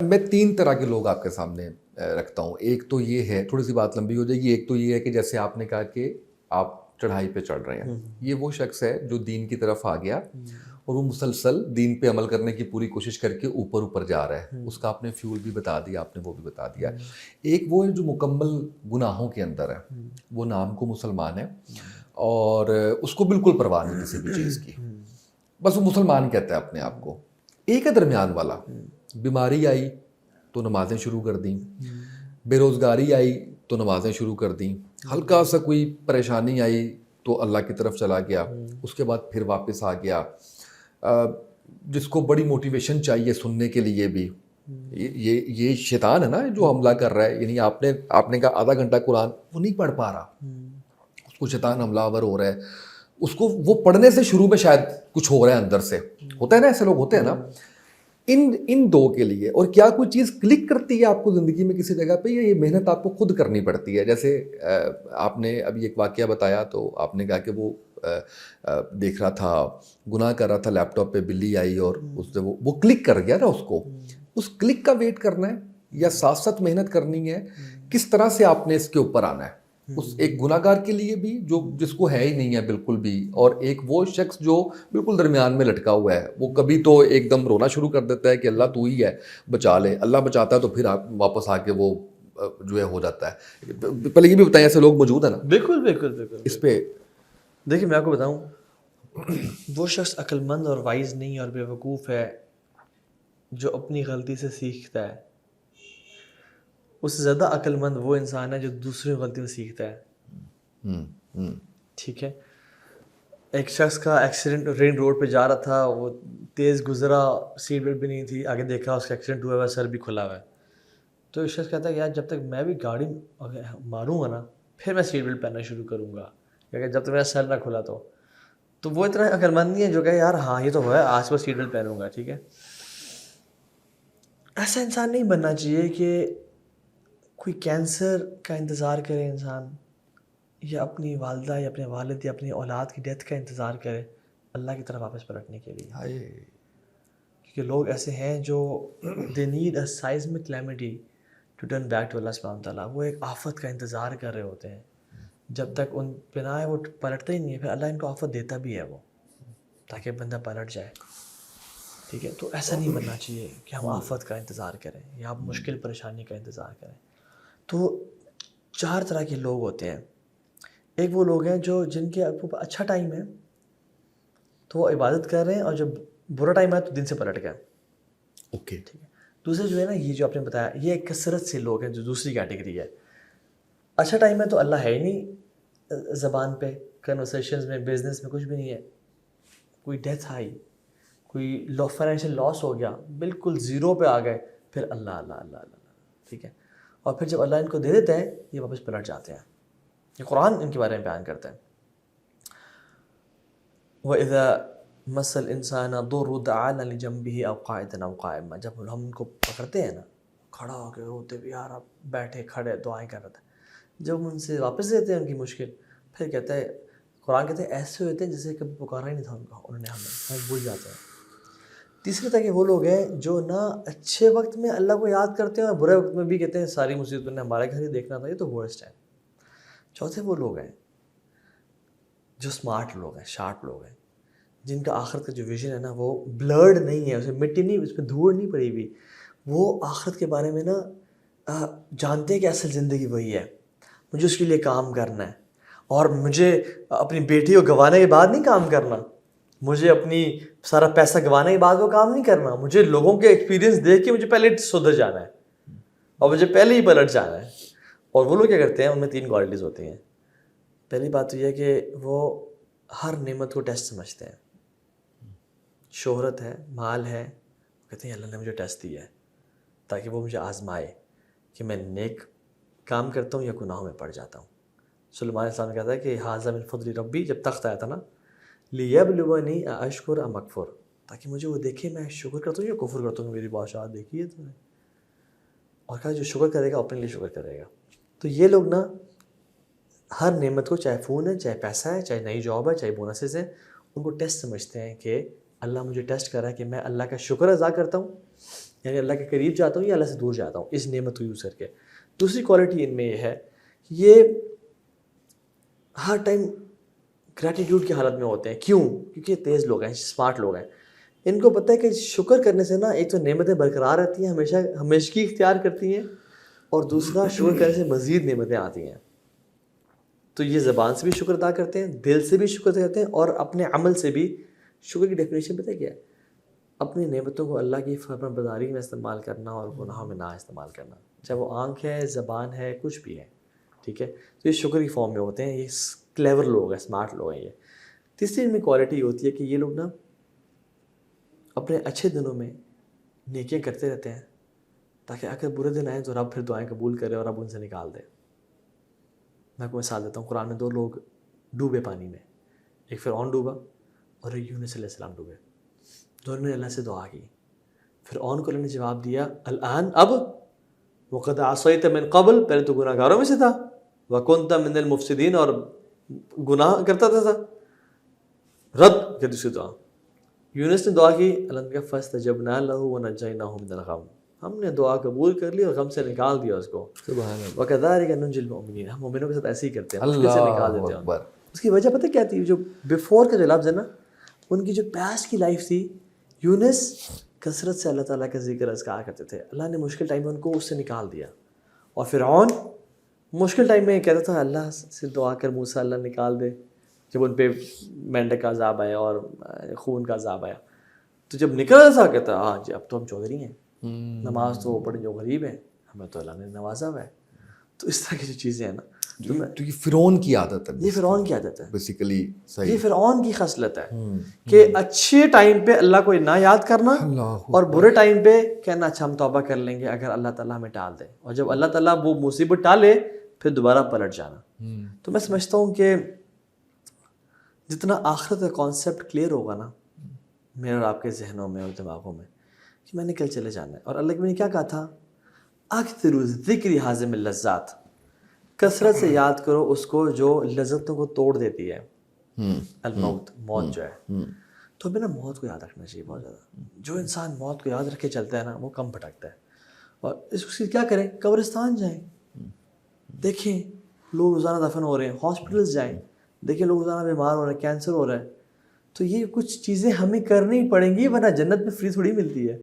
میں 3 طرح کے لوگ آپ کے سامنے رکھتا ہوں. ایک تو یہ ہے, تھوڑی سی بات لمبی ہو جائے گی, ایک تو یہ ہے کہ جیسے آپ نے کہا کہ آپ چڑھائی پہ چڑھ رہے ہیں, یہ وہ شخص ہے جو دین کی طرف آ گیا اور وہ مسلسل دین پہ عمل کرنے کی پوری کوشش کر کے اوپر جا رہا ہے. اس کا آپ نے فیول بھی بتا دیا, آپ نے وہ بھی بتا دیا. ایک وہ ہے جو مکمل گناہوں کے اندر ہے, وہ نام کو مسلمان ہے اور اس کو بالکل پرواہ نہیں کسی بھی چیز کی, بس وہ مسلمان کہتا ہے اپنے آپ کو. ایک ہے درمیان والا, بیماری آئی تو نمازیں شروع کر دیں, بے روزگاری آئی تو نمازیں شروع کر دیں, ہلکا سا کوئی پریشانی آئی تو اللہ کی طرف چلا گیا, اس کے بعد پھر واپس آ گیا. جس کو بڑی موٹیویشن چاہیے سننے کے لیے بھی, یہ شیطان ہے نا جو حملہ کر رہا ہے. یعنی آپ نے کہا آدھا گھنٹہ قرآن, وہ نہیں پڑھ پا رہا, اس کو شیطان حملہ آور ہو رہا ہے, اس کو وہ پڑھنے سے شروع میں شاید کچھ ہو رہا ہے اندر سے, ہوتا ہے نا, ایسے لوگ ہوتے ہیں نا. ان دو کے لیے. اور کیا کوئی چیز کلک کرتی ہے آپ کو زندگی میں کسی جگہ پہ, یا یہ محنت آپ کو خود کرنی پڑتی ہے؟ جیسے آپ نے ابھی ایک واقعہ بتایا تو آپ نے کہا کہ وہ دیکھ رہا تھا, گناہ کر رہا تھا, لیپ ٹاپ پہ بلی آئی اور اس سے وہ کلک کر گیا نا. اس کو اس کلک کا ویٹ کرنا ہے یا ساتھ ساتھ محنت کرنی ہے, کس طرح سے آپ نے اس کے اوپر آنا ہے. اس ایک گناہ گار کے لیے بھی جو جس کو ہے ہی نہیں ہے بالکل بھی, اور ایک وہ شخص جو بالکل درمیان میں لٹکا ہوا ہے. وہ کبھی تو ایک دم رونا شروع کر دیتا ہے کہ اللہ تو ہی ہے, بچا لے. اللہ بچاتا ہے تو پھر آپ واپس آ کے وہ جو ہے ہو جاتا ہے. پہلے یہ بھی بتائیں, ایسے لوگ موجود ہیں نا؟ بالکل بالکل بالکل. اس پہ دیکھیے میں آپ کو بتاؤں, وہ شخص عقل مند اور وائز نہیں اور بیوقوف ہے جو اپنی غلطی سے سیکھتا ہے. اس سے زیادہ عقل مند وہ انسان ہے جو دوسری غلطی سے سیکھتا ہے. ٹھیک ہے, ایک شخص کا ایکسیڈنٹ رنگ روڈ پہ جا رہا تھا, وہ تیز گزرا, سیٹ بیلٹ بھی نہیں تھی, آگے دیکھا اس کا ایکسیڈنٹ ہوا ہے, سر بھی کھلا ہوا ہے. تو ایک شخص کہتا ہے یار جب تک میں بھی گاڑی ماروں گا نا پھر میں سیٹ بیلٹ پہننا شروع کروں گا, کیونکہ جب تک میرا سر نہ کھلا تو وہ اتنا عقل مند نہیں ہے جو کہ یار ہاں یہ تو ہوا ہے, آج بس سیٹ بیلٹ پہنوں گا. ٹھیک ہے, ایسا انسان نہیں بننا چاہیے کہ کوئی کینسر کا انتظار کرے انسان, یا اپنی والدہ یا اپنے والد یا اپنی اولاد کی ڈیتھ کا انتظار کرے اللہ کی طرف واپس پلٹنے کے لیے. کیونکہ لوگ ایسے ہیں جو they need a seismic calamity to turn back to Allah سبحانہ وتعالیٰ. وہ ایک آفت کا انتظار کر رہے ہوتے ہیں, جب تک ان پہ نہ آئے وہ پلٹتے ہی نہیں ہے. پھر اللہ ان کو آفت دیتا بھی ہے وہ تاکہ بندہ پلٹ جائے. ٹھیک ہے, تو ایسا نہیں بننا چاہیے کہ ہم آفت کا انتظار کریں یا ہم مشکل پریشانی کا انتظار کریں. تو 4 طرح کے لوگ ہوتے ہیں. ایک وہ لوگ ہیں جو جن کے اچھا ٹائم ہے تو وہ عبادت کر رہے ہیں, اور جب برا ٹائم ہے تو دن سے پلٹ گئے. اوکے, ٹھیک ہے. دوسرے جو ہے نا, یہ جو آپ نے بتایا, یہ ایک کثرت سے لوگ ہیں جو دوسری کیٹیگری ہے. اچھا ٹائم ہے تو اللہ ہے ہی نہیں زبان پہ, کنورسیشنز میں, بزنس میں کچھ بھی نہیں ہے. کوئی ڈیتھ آئی, کوئی فائنینشیل لاس ہو گیا, بالکل زیرو پہ آ گئے, پھر اللہ اللہ اللہ اللہ. ٹھیک ہے, اور پھر جب اللہ ان کو دے دیتا ہے یہ واپس پلٹ جاتے ہیں. یہ قرآن ان کے بارے میں بیان کرتا ہے. وَإِذَا مَسَّ الْإِنسَانَ ضُرٌّ دَعَانَا لِجَنبِهِ أَوْ قَاعِدًا أَوْ قَائِمًا. جب ہم ان کو پکڑتے ہیں نا, کھڑا ہو کے روتے بھی, یار آپ بیٹھے کھڑے دعائیں کر رہے تھے, جب ہم ان سے واپس دیتے ہیں ان کی مشکل, پھر کہتا ہے قرآن کہتے ہیں ایسے ہوتے ہیں جیسے کبھی پکارا ہی نہیں تھا ان کو, انہوں نے ہمیں بھول جاتے ہیں. تیسری طرح کے وہ لوگ ہیں جو نہ اچھے وقت میں اللہ کو یاد کرتے ہیں اور برے وقت میں بھی کہتے ہیں ساری مصیبتوں نے ہمارے گھر ہی دیکھنا تھا, یہ تو ورسٹ ہے. چوتھے وہ لوگ ہیں جو اسمارٹ لوگ ہیں, شارپ لوگ ہیں, جن کا آخرت کا جو ویژن ہے نا وہ بلرڈ نہیں ہے, اسے مٹی نہیں, اس پہ دھوڑ نہیں پڑی ہوئی. وہ آخرت کے بارے میں نا جانتے ہیں کہ اصل زندگی وہی ہے, مجھے اس کے لیے کام کرنا ہے, اور مجھے اپنی بیٹی کو گنوانے کے بعد نہیں کام کرنا, مجھے اپنی سارا پیسہ گنوانے کے بعد وہ کام نہیں کرنا, مجھے لوگوں کے ایکسپیرینس دیکھ کے مجھے پہلے سدھر جانا ہے اور مجھے پہلے ہی پلٹ جانا ہے. اور وہ لوگ کیا کرتے ہیں, ان میں 3 کوالٹیز ہوتی ہیں. پہلی بات تو یہ ہے کہ وہ ہر نعمت کو ٹیسٹ سمجھتے ہیں. شہرت ہے, مال ہے, کہتے ہیں اللہ نے مجھے ٹیسٹ دیا ہے تاکہ وہ مجھے آزمائے کہ میں نیک کام کرتا ہوں یا گناہوں میں پڑ جاتا ہوں. سلیمان علیہ السلام کہتا ہے کہ حاذا من فضل ربی, جب تخت آیا تھا نا, لیبلونی اشکر ام اکفر, تاکہ مجھے وہ دیکھے میں شکر کرتا ہوں یا کفر کرتا ہوں. میری بادشاہت دیکھی ہے تو نے, اور کہا جو شکر کرے گا اپنے لیے شکر کرے گا. تو یہ لوگ نا ہر نعمت کو, چاہے فون ہے, چاہے پیسہ ہے, چاہے نئی جاب ہے, چاہے بونسز ہیں, ان کو ٹیسٹ سمجھتے ہیں کہ اللہ مجھے ٹیسٹ کر رہا ہے کہ میں اللہ کا شکر ادا کرتا ہوں یعنی اللہ کے قریب جاتا ہوں یا اللہ سے دور جاتا ہوں اس نعمت کو یوز کر کے. دوسری کوالٹی ان میں یہ ہے کہ یہ ہر ٹائم گریٹیٹیوڈ کی حالت میں ہوتے ہیں. کیوں؟ کیونکہ یہ تیز لوگ ہیں, اسمارٹ لوگ ہیں. ان کو پتہ ہے کہ شکر کرنے سے نا ایک تو نعمتیں برقرار رہتی ہیں, ہمیشگی اختیار کرتی ہیں, اور دوسرا شکر کرنے سے مزید نعمتیں آتی ہیں. تو یہ زبان سے بھی شکر ادا کرتے ہیں, دل سے بھی شکر ادا کرتے ہیں, اور اپنے عمل سے بھی. شکر کی ڈیفینیشن پتہ ہے کیا ہے؟ اپنی نعمتوں کو اللہ کی فرمان برداری میں استعمال کرنا اور گناہوں میں نہ استعمال کرنا, چاہے وہ آنکھ ہے, زبان ہے, کچھ بھی ہے. ٹھیک ہے, تو یہ شکر کی فارم میں ہوتے ہیں. یہ کلیور لوگ ہیں, اسمارٹ لوگ ہیں یہ. تیسری ان میں کوالٹی ہوتی ہے کہ یہ لوگ نا اپنے اچھے دنوں میں نیکیاں کرتے رہتے ہیں, تاکہ اگر برے دن آئیں تو رب پھر دعائیں قبول کرے اور رب ان سے نکال دے. میں آپ کو مثال دیتا ہوں. قرآن میں 2 لوگ ڈوبے پانی میں, ایک فرعون ڈوبا اور ایک یونس علیہ السلام ڈوبے. دونوں نے اللہ سے دعا کی. فرعون کو اللہ نے جواب دیا الآن, اب وقد عصیت من قبل, پہلے تو گناہ گاروں میں سے تھا, وکنت من المفسدین, اور گناہ کرتا تھا. رد کر دوسری دعا. یونس نے دعا کی, اللہ نے کہا فاستجبنا له ونجیناہ من الغم, ہم نے دعا قبول کر لی اور غم سے نکال دیا اس کو. سبحان اللہ. وکذالک ننجی المؤمنین, ہم مومنوں کے ساتھ ایسے ہی کرتے ہیں, مشکل سے اللہ نکال دیتے ہیں. اکبر. اس کی وجہ پتہ کیا تھی؟ جو بیفور کا جو لفظ ہے نا, ان کی جو پاسٹ کی لائف تھی, یونس کثرت سے اللہ تعالیٰ کا ذکر اذکار کرتے تھے, اللہ نے مشکل ٹائم میں ان کو اس سے نکال دیا. اور فرعون مشکل ٹائم میں کہتا تھا اللہ سے دعا کر موسیٰ اللہ نکال دے, جب ان پہ مینڈک کا عذاب آیا اور خون کا عذاب آیا. تو جب نکل رہا تھا کہتا ہاں جی اب تو ہم چودھری ہیں, نماز تو وہ پڑھیں جو غریب ہیں, ہمیں تو اللہ نے نوازا ہوا ہے. تو اس طرح کی جو چیزیں ہیں نا, تو یہ فرعون کی عادت ہے, یہ فرعون کی عادت ہے, بیسیکلی. صحیح. یہ فرعون کی خصلت ہے کہ اچھے ٹائم پہ اللہ کو نہ یاد کرنا, اور برے ٹائم پہ کہنا اچھا ہم توبہ کر لیں گے اگر اللہ تعالیٰ ہمیں ٹال دے, اور جب اللہ تعالیٰ وہ مصیبت ٹالے پھر دوبارہ پلٹ جانا. تو میں سمجھتا ہوں کہ جتنا آخرت کا کانسیپٹ کلیئر ہوگا نا میرے اور آپ کے ذہنوں میں اور دماغوں میں کہ میں نے کل چلے جانا ہے, اور اللہ نے کیا کہا تھا, اکثر ذکر حازم اللذات, کثرت سے یاد کرو اس کو جو لذتوں کو توڑ دیتی ہے. الموت, موت جو ہے. تو ہمیں نا موت کو یاد رکھنا چاہیے بہت زیادہ. جو انسان موت کو یاد رکھ کے چلتا ہے نا وہ کم بھٹکتا ہے. اور اس کی کیا کریں, قبرستان جائیں, دیکھیں لوگ روزانہ دفن ہو رہے ہیں, ہاسپٹلس جائیں, دیکھیں لوگ روزانہ بیمار ہو رہے ہیں, کینسر ہو رہا ہے. تو یہ کچھ چیزیں ہمیں کرنی پڑیں گی, ورنہ جنت میں فری تھوڑی ملتی ہے.